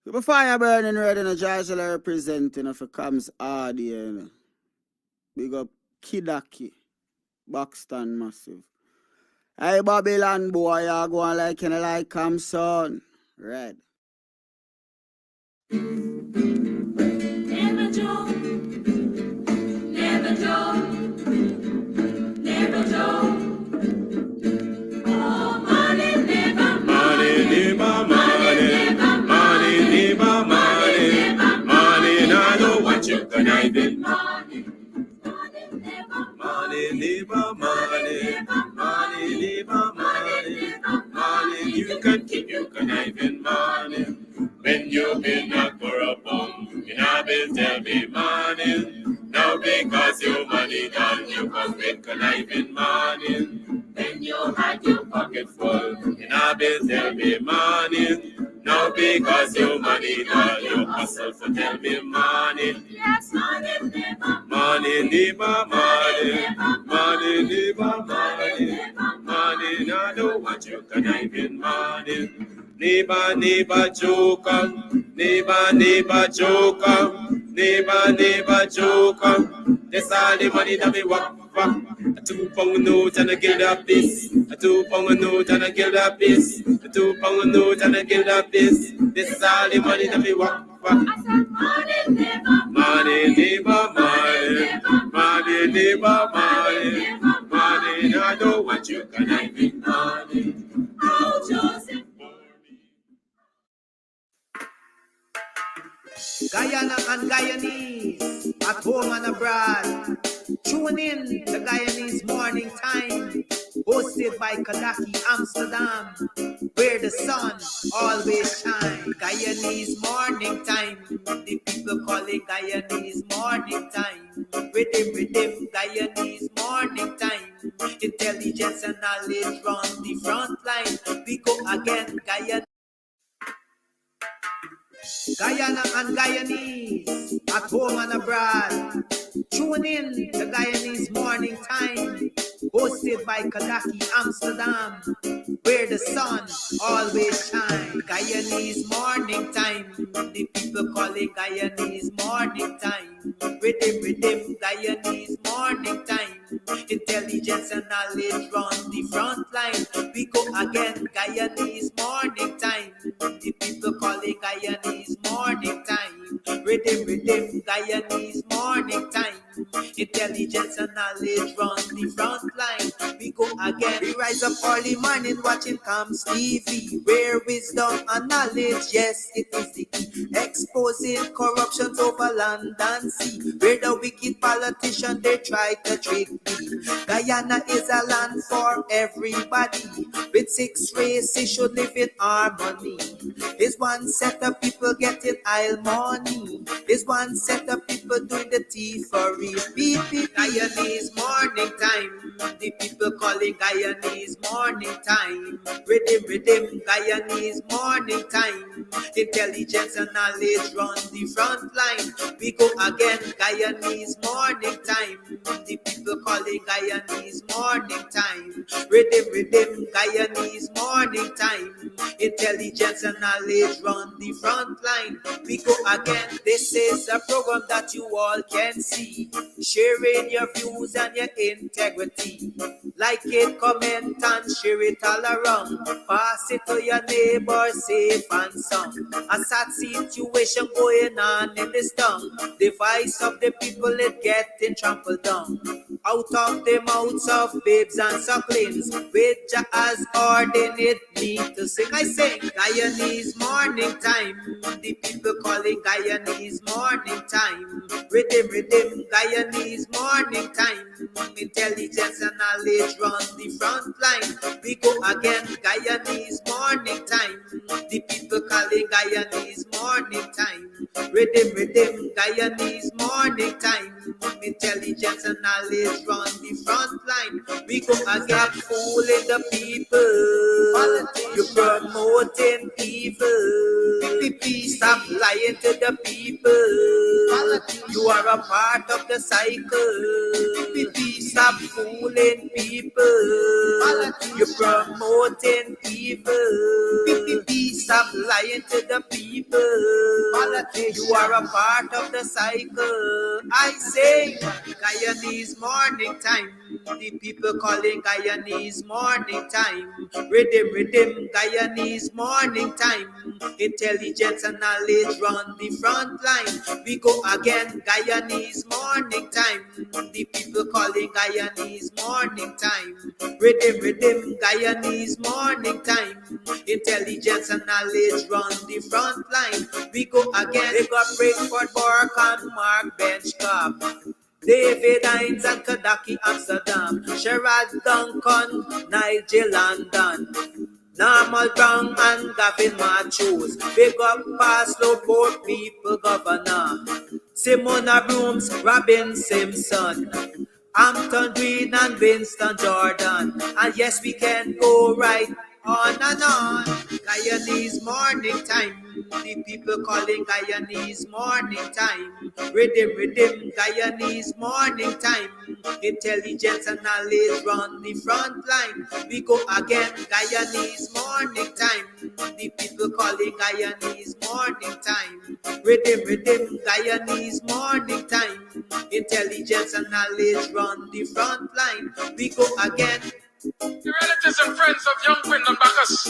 Keep a fire burning red in a Georgia representing if it comes hard here. You know. Big up Kidaki, Buxton massive. Hey Babylon boy, you going like you like come son. Red. Never Joe, never Joe, never Joe. Oh, money never, money never, money never, money never, money never, money. Now know what you conniving, money, money never, money never, money never, money never, money never, money. You can keep your conniving, money. When you've been knocked for a bum, you have been tell me money. Now because your money done, you come with conniving money. When you had your pocket full, you have been tell me money. Now because your money done, you hustle for tell me money. Yes, money never, money never, money, money never, money, money. Now I don't want you conniving money. Neighbor, neighbor, joker. Neighbor, neighbor, joker. Neighbor, neighbor, joker. That's all the money that me walk for. A 2 pound note and a guild of piece. A 2 pound note and a guild of piece. A 2 pound note and a guild of piece. This is all the money that me walk for. I said money, neighbor, money, neighbor, money. Money, neighbor, money. Money, I don't want you conniving money. Oh, Joseph. Guyana and Guyanese, at home and abroad. Tune in the Guyanese Morning Time, hosted by Kadaki Amsterdam, where the sun always shines. Guyanese Morning Time, the people call it Guyanese Morning Time. Rhythm, Guyanese Morning Time. Intelligence and knowledge run the front line. We go again, Guyana and Guyanese, at home and abroad. Tune in the Guyanese Morning Time, hosted by Kadaki Amsterdam, where the sun always shines. Guyanese Morning Time, the people call it Guyanese Morning Time. Rhythm, Guyanese Morning Time. Intelligence and knowledge run the front line. We go again, Guyanese Morning Time. The people call it Guyanese Morning Time. Rhythm, Guyanese Morning Time. Intelligence and knowledge run the front line. We go again. We rise up early morning watching Comes TV, where wisdom and knowledge, yes, it is the key. Exposing corruption over land and sea, where the wicked politician they try to trick me. Guyana is a land for everybody. With 6 races should live in harmony. There's one set of people getting oil money. There's one set of people doing the thievery. Guyanese Morning Time. The people calling Guyanese Morning Time. Rhythm, Guyanese Morning Time. Intelligence and knowledge run the front line. We go again, Guyanese Morning Time. The people calling Guyanese Morning Time. Rhythm, Guyanese Morning Time. Intelligence and knowledge run the front line. We go again. This is a program that you all can see, sharing your views and your integrity. Like it, comment and share it all around. Pass it to your neighbor, safe and sound. A sad situation going on in this town. The voice of the people is getting trampled down. Out of the mouths of babes and sucklings, which has ordained me to sing. I sing Guyanese Morning Time. The people calling Guyanese Morning Time. Rhythm, Guyanese Morning Time. Intelligence and knowledge run the front line. We go again, Guyanese Morning Time. The people calling Guyanese Morning Time. Rhythm, Guyanese Morning Time. Intelligence and knowledge knowledge run the front line. We go again fooling the people. You promoting evil. Stop lying to the people. You are a part of the cycle. Stop fooling people. You're promoting evil. Stop lying to the people. You are a part of the cycle. I say, Guyanese morning time. The people calling Guyanese morning time. Rhythm, Guyanese morning time. Intelligence and knowledge run the front line. We go again, Guyanese morning time. The people calling Guyanese morning time. Rhythm, Guyanese morning time. Intelligence and knowledge run the front line. We go again, they got Breakford, Bork and Mark Benchcop. David Hines and Kadaki Amsterdam. Sherrod Duncan, Nigel London. Normal Brown and Gavin Matthews. Big up Paslow Port People Governor. Simona Brooms, Robin Simpson. Hampton Green and Winston Jordan. And yes, we can go right on and on. Guyanese morning time. The people calling Guyanese morning time. Rhythm, Guyanese morning time. Intelligence and knowledge run the front line. We go again, Guyanese morning time. The people calling Guyanese morning time. Rhythm, Guyanese morning time. Intelligence and knowledge run the front line. We go again. The relatives and friends of young Wyndham Bacchus,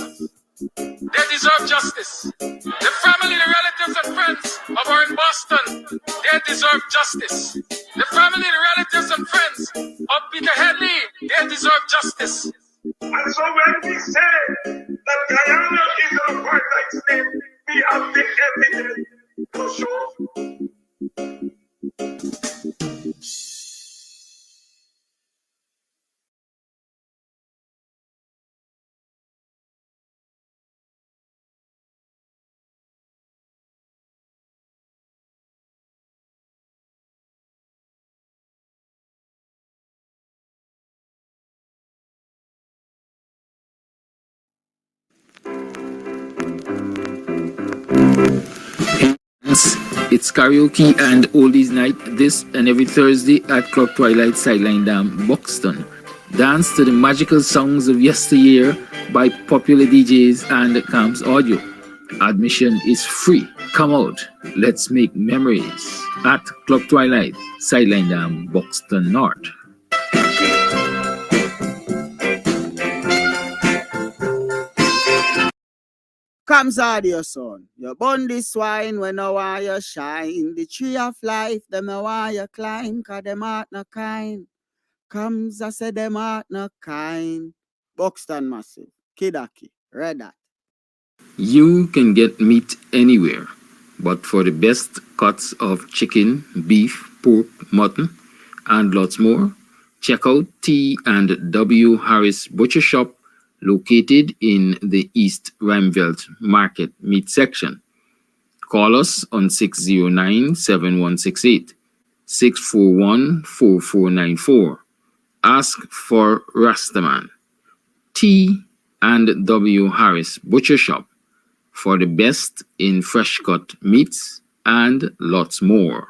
they deserve justice. The family, the relatives and friends of our in Boston, they deserve justice. The family, the relatives and friends of Peter Headley, they deserve justice. And so when we say that Guyana is an apartheid state, we have the evidence to show. It's karaoke and oldies night this and every Thursday at Club Twilight Sideline Dam, Buxton. Dance to the magical songs of yesteryear by popular DJs and Camps Audio. Admission is free. Come out, let's make memories at Club Twilight Sideline Dam, Buxton North. Comes audio son. You burn this swine when I want you shine. The tree of life, them I want you climb, cause them heart no kind. Comes I say them heart no kind. Buxton Massive, Kidaki, Red Hat. You can get meat anywhere, but for the best cuts of chicken, beef, pork, mutton, and lots more, check out T&W Harris Butcher Shop, located in the East Rheinveld Market Meat Section. Call us on 609-7168, 641-4494. Ask for Rastaman. T&W Harris Butcher Shop for the best in fresh cut meats and lots more.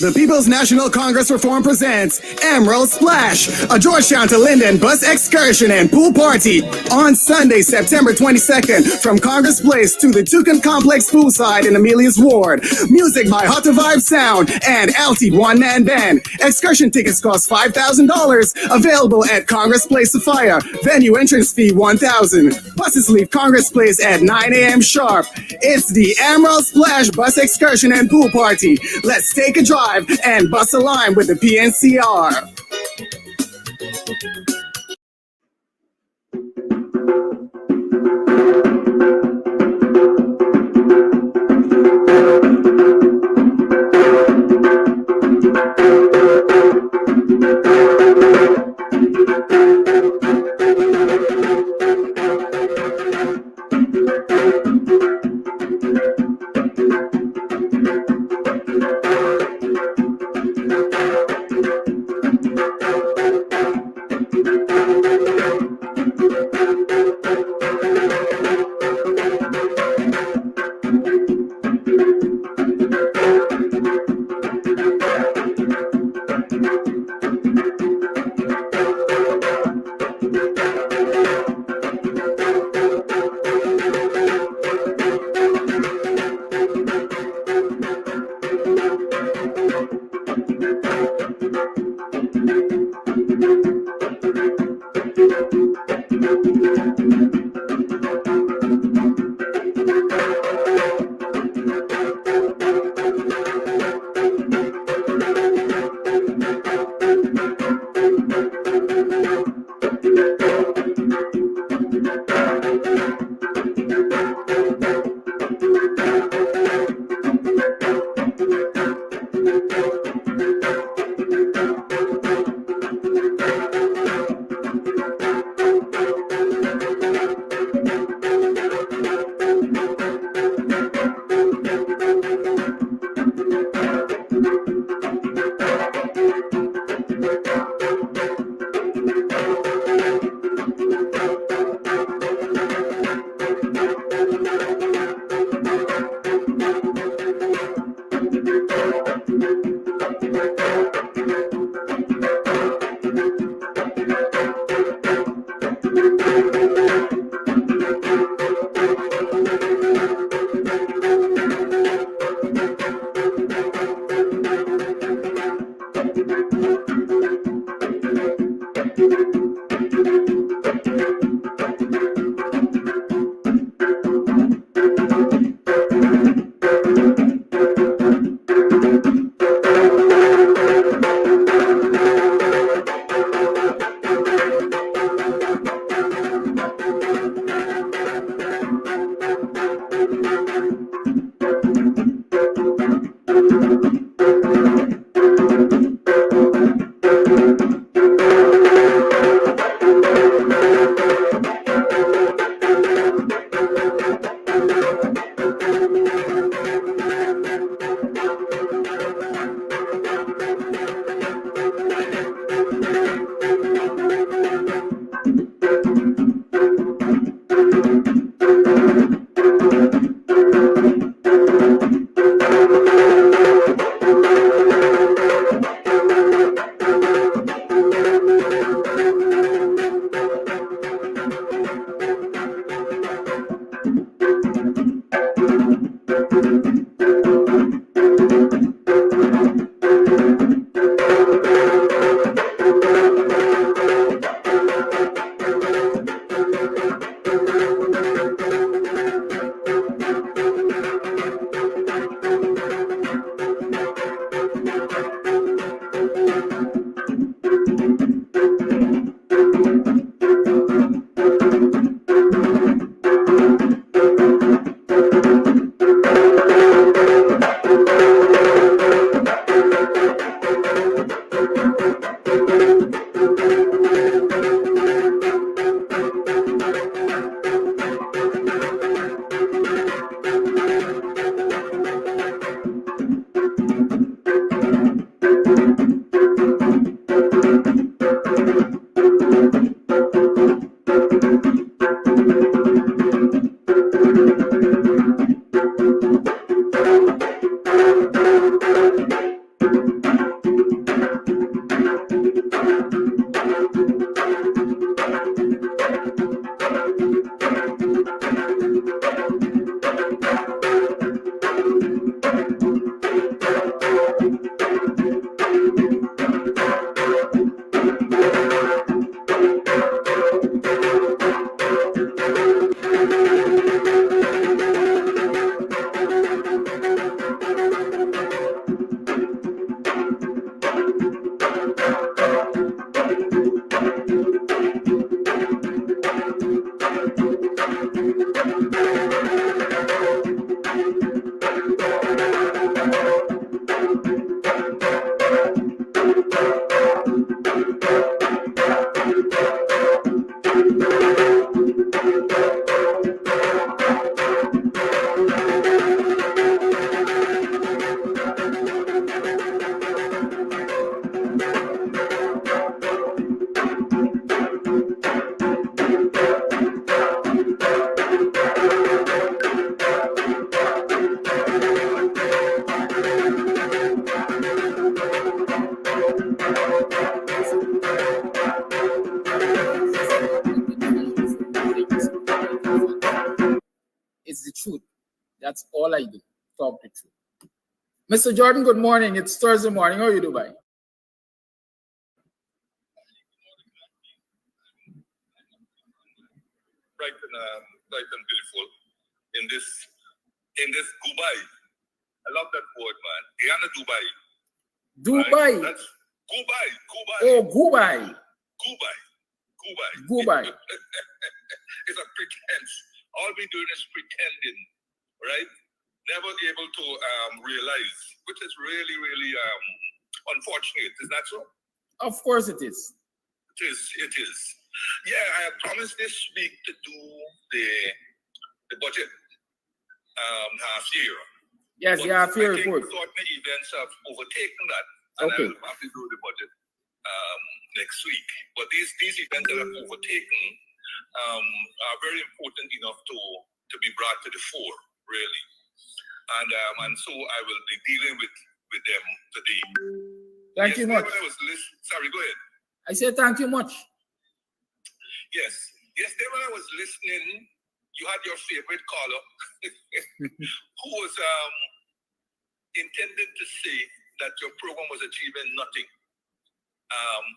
The People's National Congress Reform presents Emerald Splash, a Georgetown to Linden bus excursion and pool party on Sunday, September 22nd from Congress Place to the Toucan Complex poolside in Amelia's Ward. Music by Hot to Vibe Sound and Alti One Man Band. Excursion tickets cost $5,000. Available at Congress Place Sophia. Venue entrance fee $1,000. Buses leave Congress Place at 9 a.m. sharp. It's the Emerald Splash bus excursion and pool party. Let's take a drive and bust a line with the PNCR. It's the truth. That's all I do. Talk the truth. Mr. Jordan, good morning. It's Thursday morning. How are you doing? Bright and beautiful in this Dubai. I love that word, man. Guyana, Dubai. Dubai. Right? That's Dubai. Oh, Dubai. Dubai. It's a pretense. All we're doing is pretending, right? never able to realize, which is really, really unfortunate. Is that so? Of course it is. It is. Yeah, I have promised this week to do the budget half year. Yes, But you have your I think report. certain events have overtaken that, and Okay. I will probably do the budget next week. But these events that have overtaken are very important enough to be brought to the fore, really. And so I will be dealing with them today. Thank you much. When I was sorry, go ahead. I said thank you much. Yes. Yesterday when I was listening, you had your favorite caller who was intended to say that your program was achieving nothing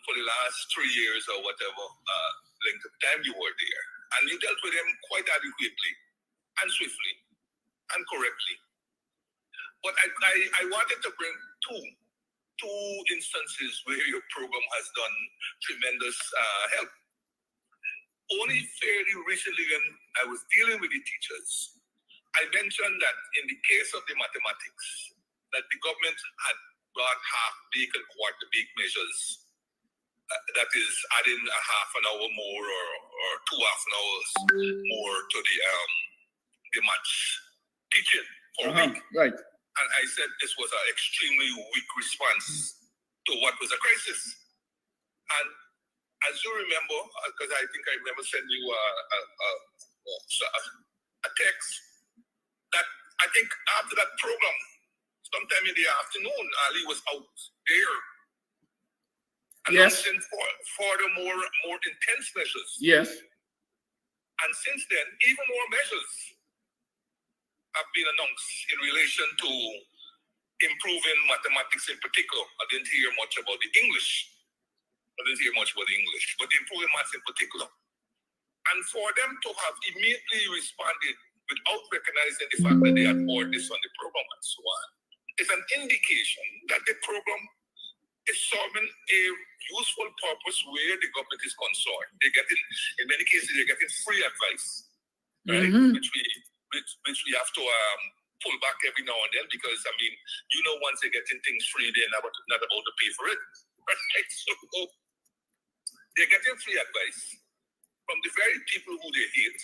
for the last 3 years or whatever length of time you were there. And you dealt with them quite adequately and swiftly and correctly. But I wanted to bring two instances where your program has done tremendous help. Only fairly recently when I was dealing with the teachers, I mentioned that in the case of the mathematics, that the government had brought half-baked and quarter-baked measures. That is adding a half an hour more or 2 half an hours more to the maths teaching for a week. Right. And I said this was an extremely weak response to what was a crisis. And as you remember, because I think I remember sending you a text, that I think after that program, sometime in the afternoon, Ali was out there announcing for the more intense measures. Yes. And since then, even more measures have been announced in relation to improving mathematics in particular. I didn't hear much about the English. But improving maths in particular. And for them to have immediately responded without recognizing the fact that they had bought this on the program and so on, is an indication that the program is serving a useful purpose where the government is concerned. They're getting, in many cases, they're getting free advice, right? Which we have to pull back every now and then because, I mean, once they're getting things free, they're not about to pay for it, right? So they're getting free advice from the very people who they hate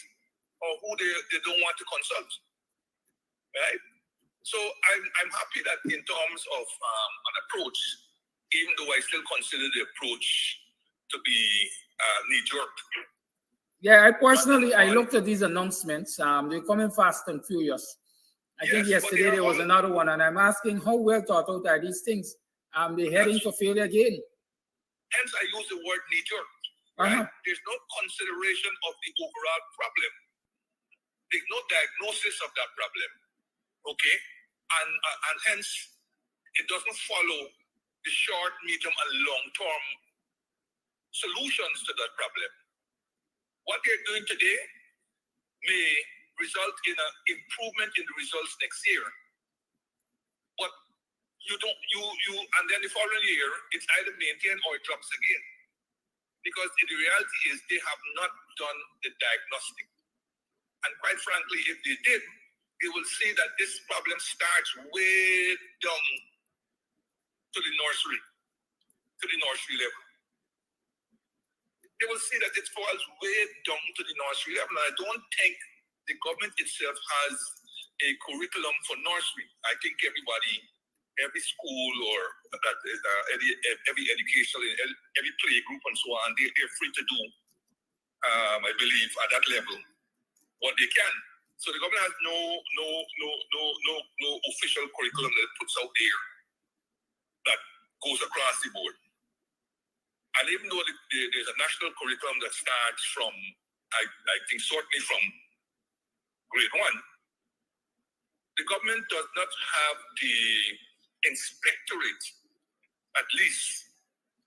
or who they don't want to consult, right? So I'm happy that in terms of an approach, even though I still consider the approach to be knee-jerk. Yeah, I looked at these announcements. They're coming fast and furious. I think yesterday there was another one, and I'm asking how well thought out are these things? They're heading for failure again. Hence, I use the word knee-jerk. Right? There's no consideration of the overall problem. There's no diagnosis of that problem. Okay? And hence, it doesn't follow the short, medium, and long-term solutions to that problem. What they're doing today may result in an improvement in the results next year. But and then the following year, it's either maintained or it drops again. Because the reality is they have not done the diagnostic. And quite frankly, if they did, they will see that this problem starts way down to the nursery level. They will see that it falls way down to the nursery level. And I don't think the government itself has a curriculum for nursery. I think every school or every educational, every play group and so on, they're free to do, I believe, at that level, what they can. So the government has no official curriculum that it puts out there that goes across the board. And even though there's a national curriculum that starts from, I think certainly from grade 1, the government does not have the inspectorate, at least,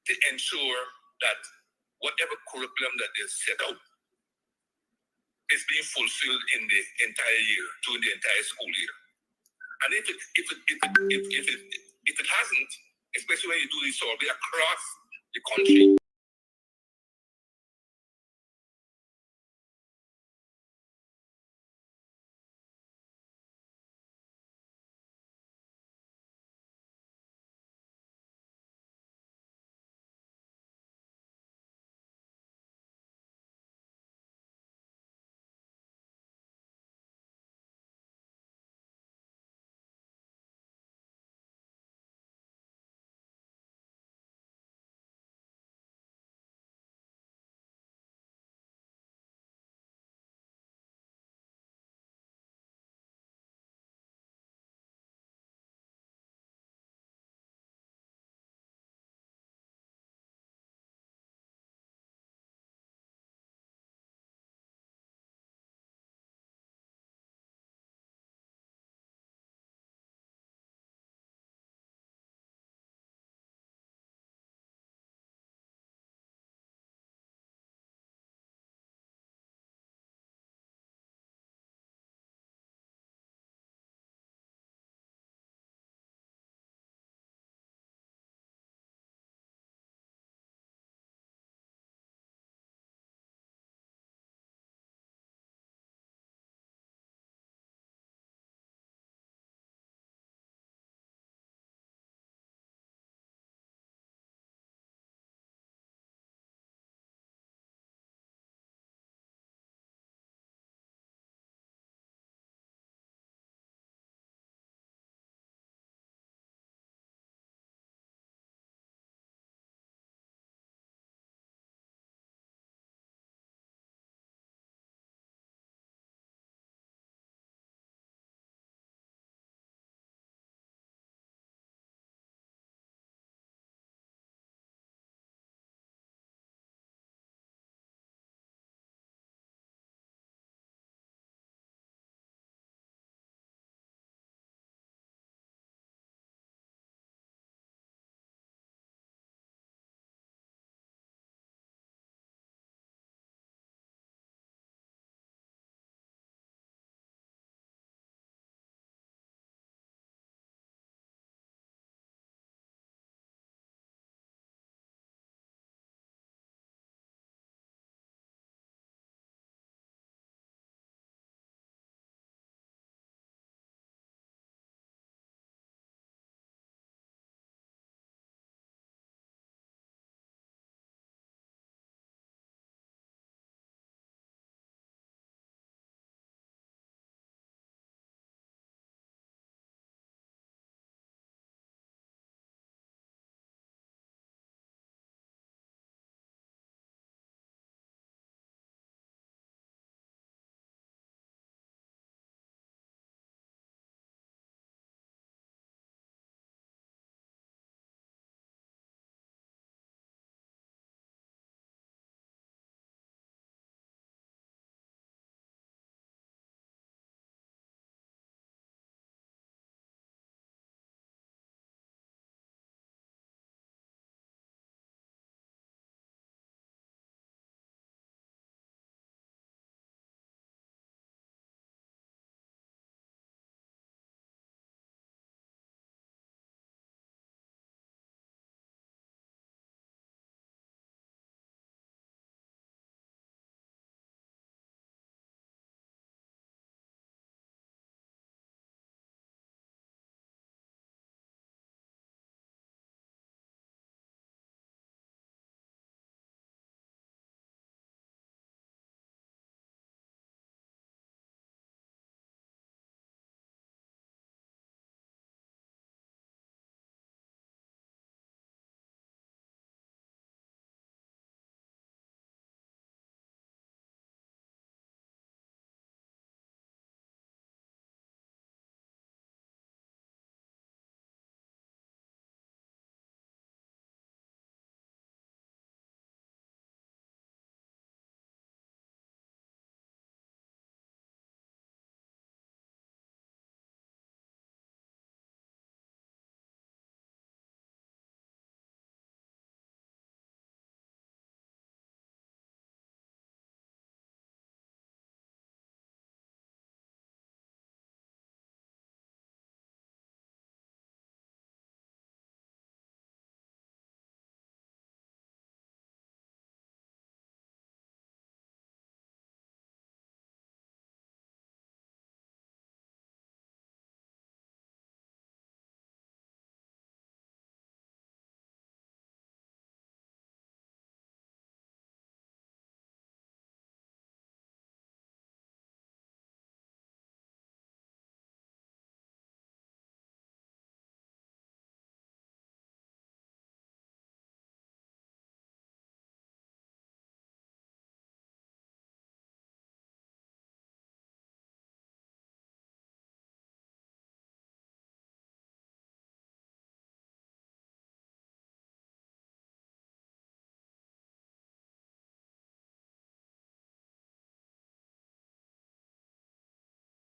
to ensure that whatever curriculum that is set out is being fulfilled in the entire year, during the entire school year. And if it hasn't, especially when you do this survey across the country,